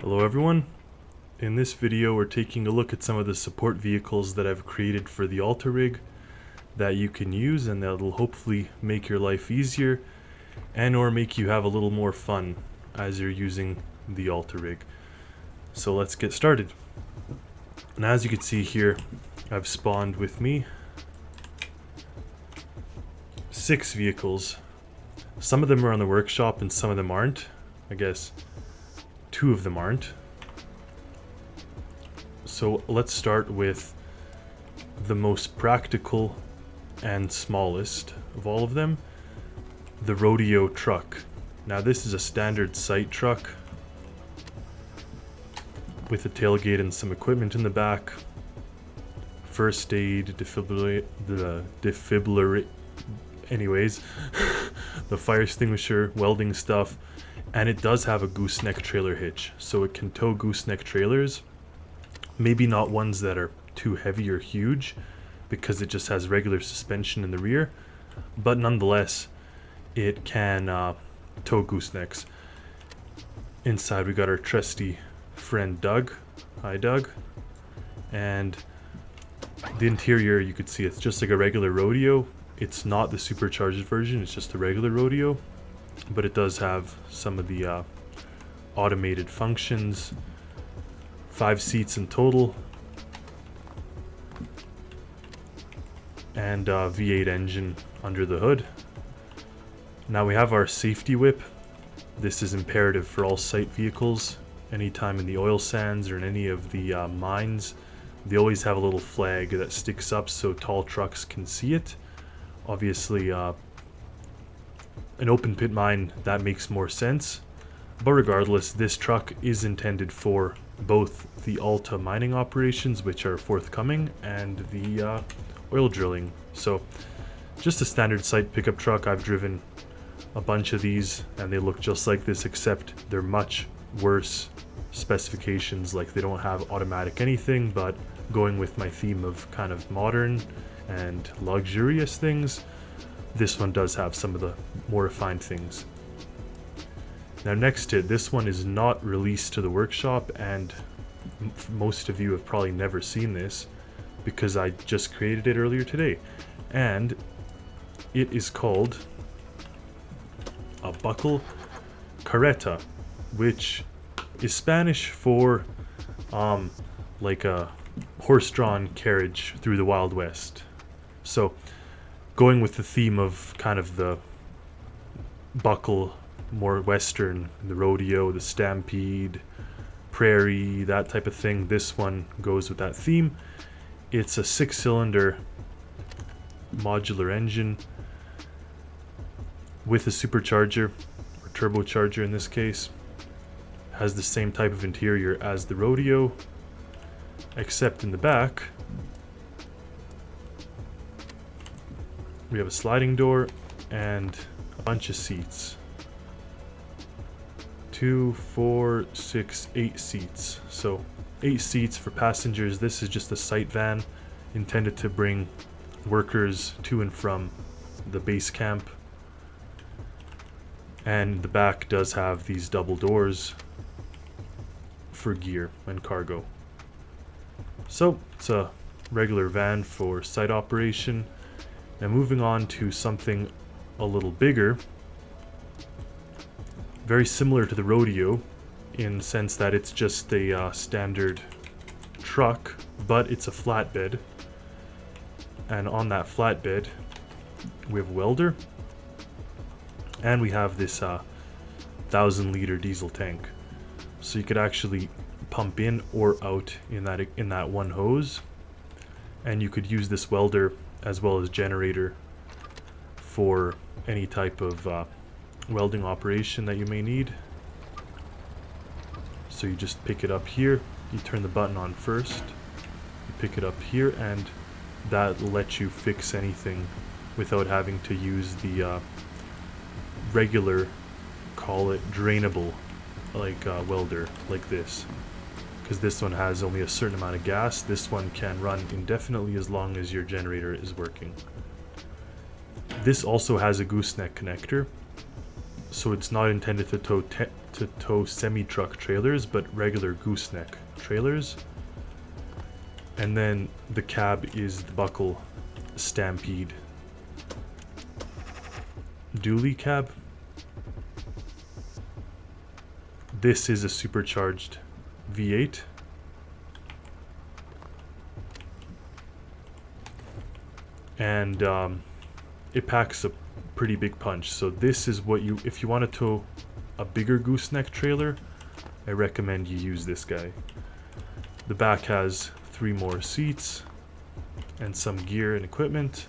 Hello everyone. In this video we're taking a look at some of the support vehicles that I've created for the Alta rig that you can use, and that'll hopefully make your life easier and or make you have a little more fun as you're using the Alta rig. So let's get started. And as you can see here, I've spawned with me 6 vehicles. Some of them are on the workshop and some of them aren't. I guess 2 of them aren't. So let's start with the most practical and smallest of all of them, the rodeo truck. Now this is a standard site truck with a tailgate and some equipment in the back, first aid, defibrillator, anyways, the fire extinguisher, welding stuff, and it does have a gooseneck trailer hitch, so it can tow gooseneck trailers. Maybe not ones that are too heavy or huge, because it just has regular suspension in the rear, but nonetheless, it can tow goosenecks. Inside we got our trusty friend Doug. Hi Doug. And the interior, you could see it's just like a regular rodeo. It's not the supercharged version, it's just the regular rodeo, but it does have some of the automated functions. 5 seats in total, and V8 engine under the hood. Now we have our safety whip. This is imperative for all site vehicles. Anytime in the oil sands or in any of the mines, they always have a little flag that sticks up so tall trucks can see it. Obviously, an open pit mine, that makes more sense. But regardless, this truck is intended for both the Alta mining operations, which are forthcoming, and the oil drilling. So just a standard site pickup truck. I've driven a bunch of these and they look just like this, except they're much worse specifications. Like, they don't have automatic anything, but going with my theme of kind of modern and luxurious things, this one does have some of the more refined things. Now next to it, this one is not released to the workshop, and most of you have probably never seen this because I just created it earlier today. And it is called a buckle carreta, which is Spanish for like a horse-drawn carriage through the Wild West. So going with the theme of kind of the buckle, more western, the rodeo, the stampede, prairie, that type of thing, this one goes with that theme. It's a 6-cylinder modular engine with a supercharger, or turbocharger in this case. Has the same type of interior as the rodeo, except in the back we have a sliding door and a bunch of seats. 2, 4, 6, 8 seats. So 8 seats for passengers. This is just a site van intended to bring workers to and from the base camp. And the back does have these double doors for gear and cargo. So it's a regular van for site operation. Now moving on to something a little bigger, very similar to the rodeo in the sense that it's just a standard truck, but it's a flatbed. And on that flatbed we have a welder, and we have this 1,000-liter diesel tank, so you could actually pump in or out in that one hose, and you could use this welder as well as generator for any type of welding operation that you may need. So you just pick it up here, you turn the button on first, you pick it up here, and that lets you fix anything without having to use the regular, call it drainable, like welder like this, because this one has only a certain amount of gas. This one can run indefinitely as long as your generator is working. This also has a gooseneck connector, so it's not intended to to tow semi-truck trailers, but regular gooseneck trailers. And then the cab is the Buckle Stampede dually cab. This is a supercharged V8. And it packs a pretty big punch. So this is what you, if you want to tow a bigger gooseneck trailer, I recommend you use this guy. The back has 3 more seats and some gear and equipment,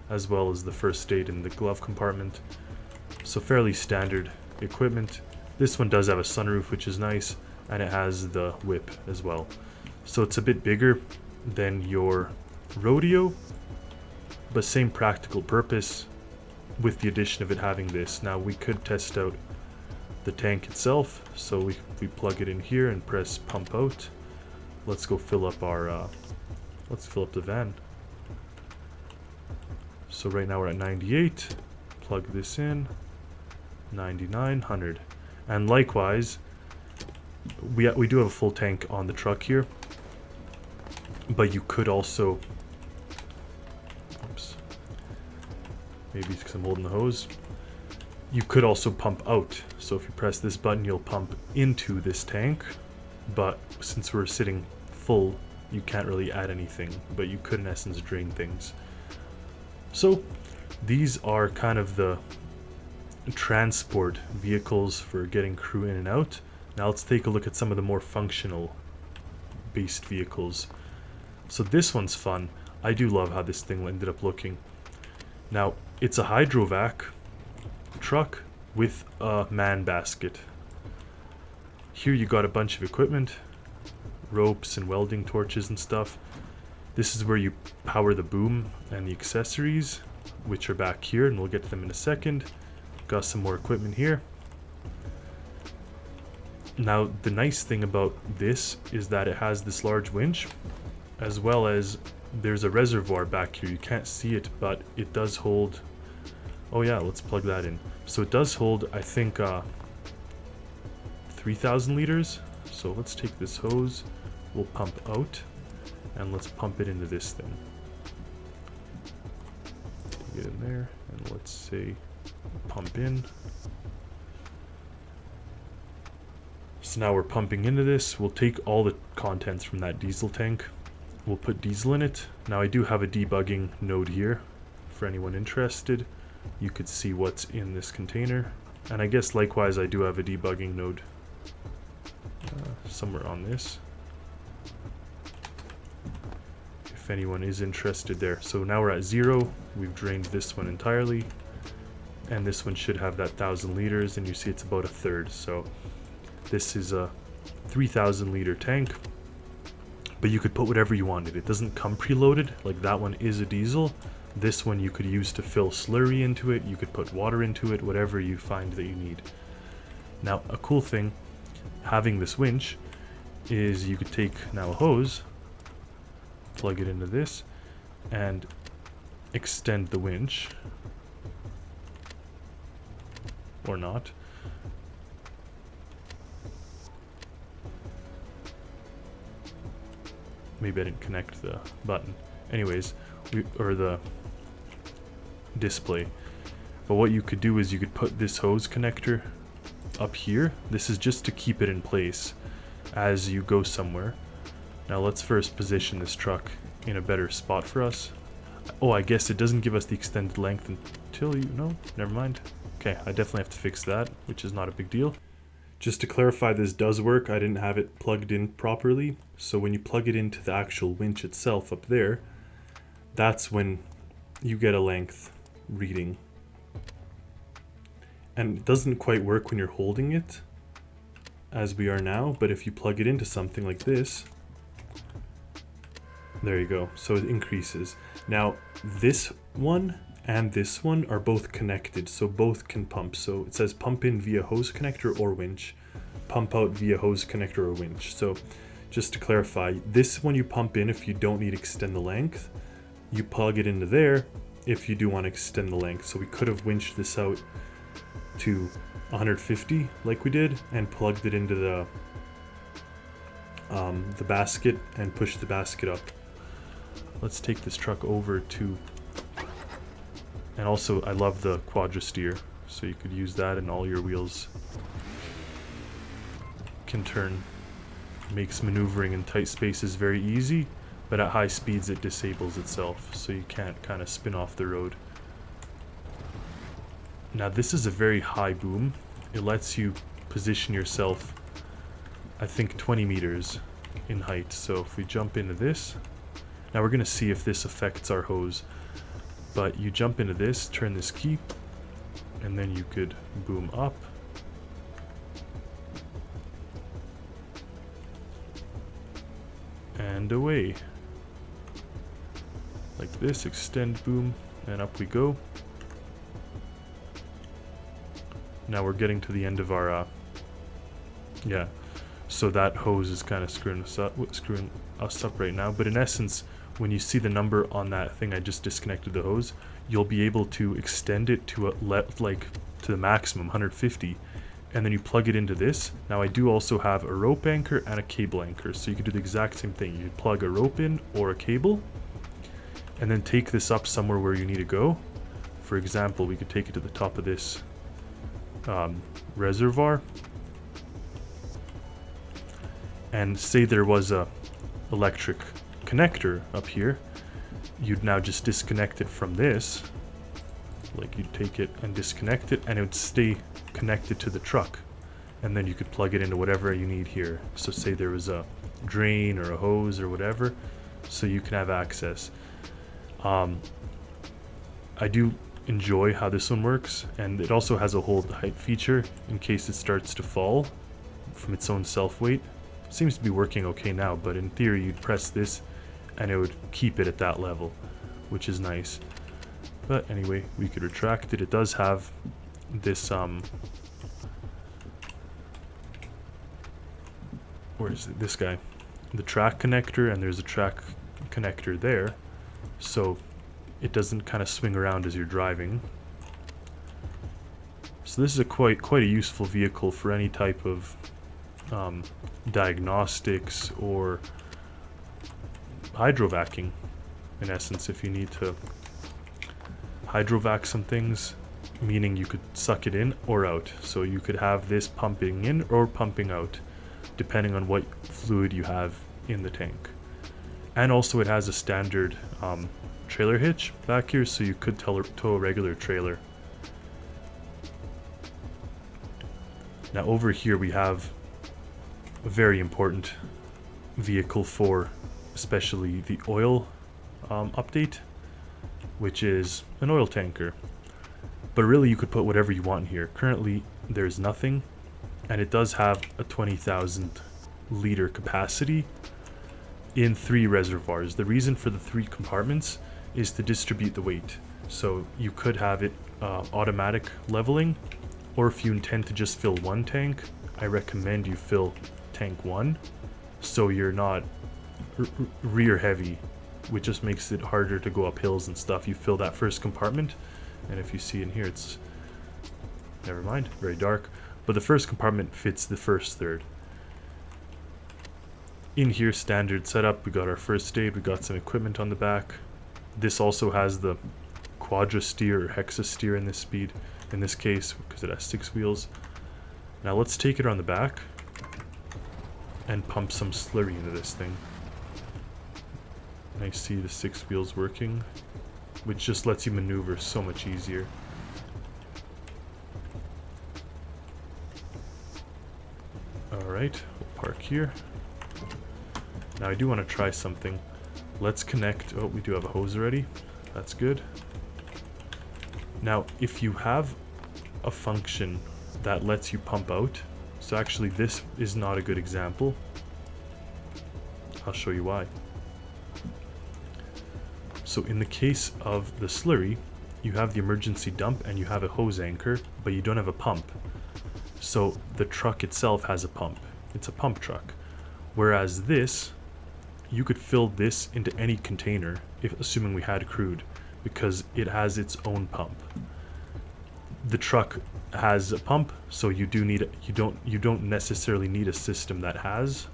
as well as the first aid in the glove compartment. So fairly standard equipment. This one does have a sunroof, which is nice, and it has the whip as well. So it's a bit bigger than your Rodeo, but same practical purpose with the addition of it having this. Now we could test out the tank itself, so we plug it in here and press pump out. Let's go fill up our let's fill up the van. So right now we're at 98. Plug this in. 99, 100. And likewise, we do have a full tank on the truck here, but you could also, oops, maybe it's because I'm holding the hose. You could also pump out. So if you press this button, you'll pump into this tank, but since we're sitting full, you can't really add anything, but you could in essence drain things. So these are kind of the transport vehicles for getting crew in and out. Now let's take a look at some of the more functional based vehicles. So this one's fun. I do love how this thing ended up looking. Now it's a Hydrovac truck with a man basket. Here you got a bunch of equipment, ropes and welding torches and stuff. This is where you power the boom and the accessories, which are back here, and we'll get to them in a second. Got some more equipment here. Now the nice thing about this is that it has this large winch, as well as there's a reservoir back here. You can't see it, but it does hold, oh yeah, let's plug that in. So it does hold, I think, 3,000 liters. So let's take this hose, we'll pump out, and let's pump it into this thing. Get in there, and let's say pump in. So now we're pumping into this. We'll take all the contents from that diesel tank. We'll put diesel in it. Now I do have a debugging node here for anyone interested. You could see what's in this container. And I guess likewise I do have a debugging node somewhere on this, if anyone is interested there. So now we're at 0. We've drained this one entirely, and this one should have that 1,000 liters, and you see it's about a third. So this is a 3,000 liter tank, but you could put whatever you wanted. It doesn't come preloaded, like that one is a diesel. This one you could use to fill slurry into it, you could put water into it, whatever you find that you need. Now a cool thing having this winch is you could take now a hose, plug it into this, and extend the winch, or not. Maybe I didn't connect the button. Anyways, or the display. But what you could do is you could put this hose connector up here. This is just to keep it in place as you go somewhere. Now let's first position this truck in a better spot for us. Oh, I guess it doesn't give us the extended length until you, no, never mind. Okay, I definitely have to fix that, which is not a big deal. Just to clarify, this does work. I didn't have it plugged in properly. So when you plug it into the actual winch itself up there, that's when you get a length reading. And it doesn't quite work when you're holding it, as we are now, but if you plug it into something like this, there you go. So it increases. Now this one and this one are both connected, so both can pump. So it says pump in via hose connector or winch, pump out via hose connector or winch. So just to clarify, this one you pump in if you don't need to extend the length, you plug it into there if you do want to extend the length. So we could have winched this out to 150 like we did and plugged it into the basket and pushed the basket up. Let's take this truck over to, and also I love the quadra steer, so you could use that and all your wheels can turn. Makes maneuvering in tight spaces very easy, but at high speeds it disables itself, so you can't kind of spin off the road. Now this is a very high boom. It lets you position yourself, I think 20 meters in height. So if we jump into this, now we're going to see if this affects our hose, but you jump into this, turn this key, and then you could boom up. And away. Like this, extend, boom, and up we go. Now we're getting to the end of our, yeah, so that hose is kind of screwing us up right now. But in essence, when you see the number on that thing I just disconnected the hose, you'll be able to extend it to to the maximum, 150, and then you plug it into this. Now I do also have a rope anchor and a cable anchor, so you could do the exact same thing. You could plug a rope in or a cable, and then take this up somewhere where you need to go. For example, we could take it to the top of this reservoir, and say there was a electric connector up here, you'd now just disconnect it from this, like you'd take it and disconnect it and it would stay connected to the truck, and then you could plug it into whatever you need here. So say there was a drain or a hose or whatever, so you can have access. I do enjoy how this one works, and it also has a hold height feature in case it starts to fall from its own self weight. Seems to be working okay now, but in theory you'd press this and it would keep it at that level, which is nice. But anyway, we could retract it. It does have this where is it? This guy, the track connector, and there's a track connector there, so it doesn't kind of swing around as you're driving. So this is a quite a useful vehicle for any type of diagnostics or hydrovacing. In essence, if you need to hydrovac some things, meaning you could suck it in or out. So you could have this pumping in or pumping out, depending on what fluid you have in the tank. And also it has a standard trailer hitch back here, so you could tow a regular trailer. Now over here we have a very important vehicle for especially the oil update, which is an oil tanker. But really you could put whatever you want in here. Currently there's nothing, and it does have a 20,000 liter capacity in 3 reservoirs. The reason for the 3 compartments is to distribute the weight. So you could have it automatic leveling, or if you intend to just fill one tank, I recommend you fill tank 1, so you're not rear heavy, which just makes it harder to go up hills and stuff. You fill that first compartment, and if you see in here, it's, never mind, very dark, but the first compartment fits the first third. In here, standard setup, we got our first aid, we got some equipment on the back. This also has the quadra steer or hexa steer in this case, because it has 6 wheels. Now let's take it on the back and pump some slurry into this thing. And I see the 6 wheels working, which just lets you maneuver so much easier. Alright, we'll park here. Now I do want to try something. Let's connect, oh, we do have a hose already. That's good. Now, if you have a function that lets you pump out, so actually this is not a good example. I'll show you why. So in the case of the slurry, you have the emergency dump and you have a hose anchor, but you don't have a pump. So the truck itself has a pump. It's a pump truck. Whereas this, you could fill this into any container, if assuming we had crude, because it has its own pump. the truck has a pump, so you don't necessarily need a system that has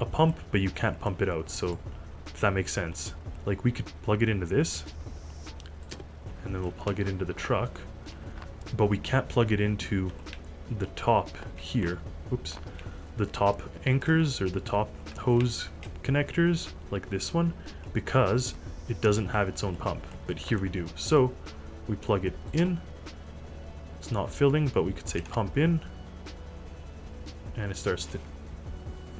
a pump, but you can't pump it out. So if that makes sense, like we could plug it into this, and then we'll plug it into the truck, but we can't plug it into the top here. Oops, the top anchors or the top hose connectors like this one, because it doesn't have its own pump, but here we do. So we plug it in, it's not filling, but we could say pump in, and it starts to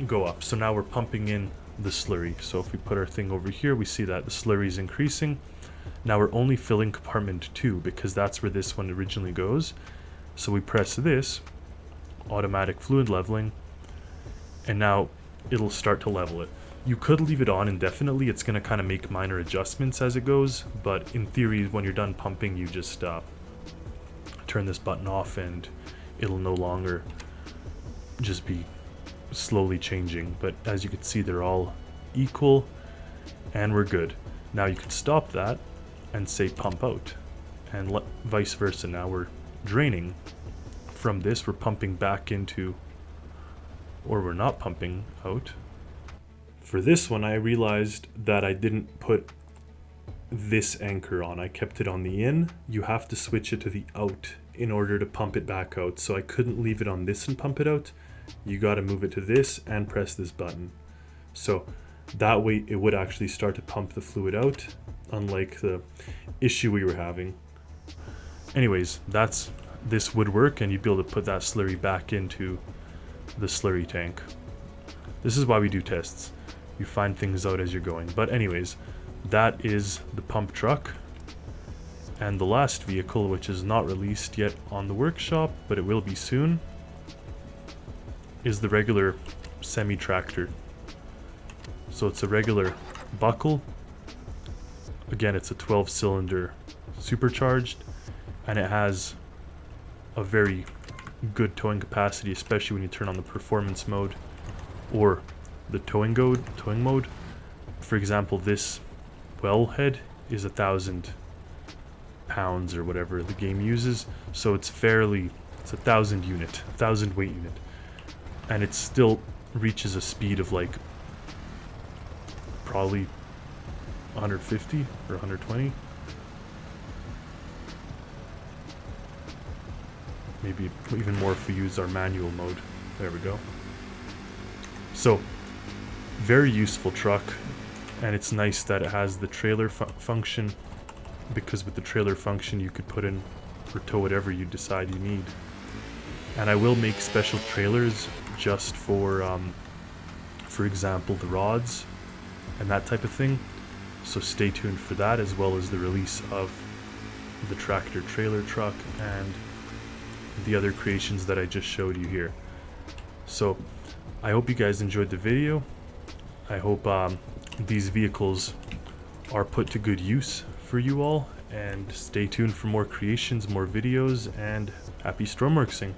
go up. So now we're pumping in the slurry. So if we put our thing over here, we see that the slurry is increasing. Now we're only filling compartment 2 because that's where this one originally goes. So we press this, automatic fluid leveling, and now it'll start to level it. You could leave it on indefinitely. It's going to kind of make minor adjustments as it goes, but in theory, when you're done pumping, you just turn this button off and it'll no longer just be slowly changing. But as you can see, they're all equal and we're good. Now you can stop that and say pump out, and vice versa. Now we're draining from this, we're pumping back into, or we're not pumping out. For this one, I realized that I didn't put this anchor on. I kept it on the in. You have to switch it to the out in order to pump it back out. So I couldn't leave it on this and pump it out. You got to move it to this and press this button. So that way it would actually start to pump the fluid out, unlike the issue we were having. Anyways, this would work, and you'd be able to put that slurry back into the slurry tank. This is why we do tests. You find things out as you're going. But anyways, that is the pump truck. And the last vehicle, which is not released yet on the workshop, but it will be soon, is the regular semi-tractor. So it's a regular buckle. Again, it's a 12-cylinder supercharged, and it has a very good towing capacity, especially when you turn on the performance mode or the towing mode. For example, this well head is 1,000 pounds or whatever the game uses, so it's 1,000 weight unit, and it still reaches a speed of like probably 150 or 120, maybe even more if we use our manual mode. There we go. So very useful truck, and it's nice that it has the trailer function, because with the trailer function you could put in or tow whatever you decide you need. And I will make special trailers just for example, the rods and that type of thing. So stay tuned for that, as well as the release of the tractor trailer truck and the other creations that I just showed you here. So I hope you guys enjoyed the video. I hope these vehicles are put to good use for you all, and stay tuned for more creations, more videos, and happy Stormworksing.